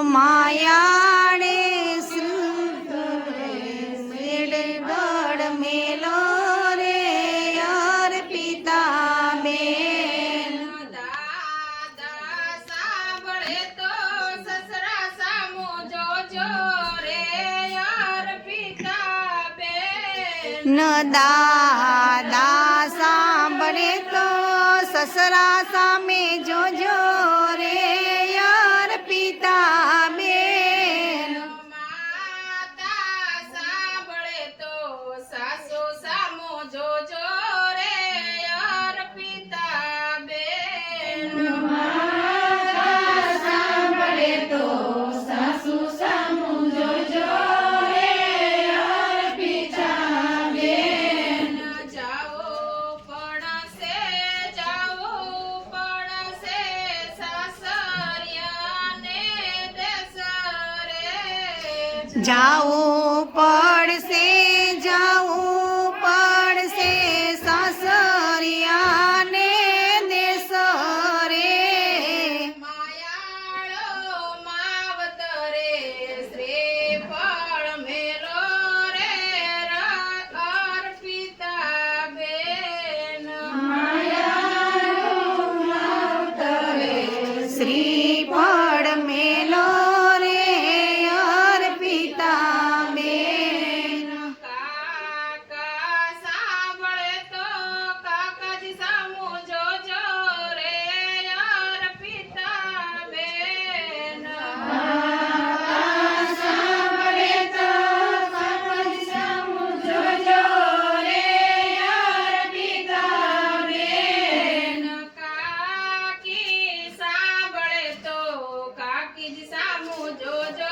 માયાણે મેળગડ મેલો રે અર્પિતા બેન દાદા સાંભળે તો સસરા સામો જોજો રે અર્પિતા બેન દાદા સાંભળે તો સસરા સામે જોજો રે અર્પિતા બેન માતા સાંભળે તો સાસુ સામો જોજો રે અર્પિતા બેન સાંભળે તો સાસુ સામુ જોજો રે અર્પિતા બેન જાઓ પડશે સાસરિયાને દેશ રે જાવું પડશે સાસરિયાને દેશ રે માયાળો માવતરે શ્રીફળ મેલો રે અર્પિતા બેન શ્રીફળ મેલો રે અર્પિતા બેન કાકા સાંભળે તો કાકાજી સામુ જોજો રે અર્પિતા બેન સાંભળે તો કાકાજી સામુ જોજો રે અર્પિતા બેન કાકી સાંભળે તો કાકીજી સામુ જોજો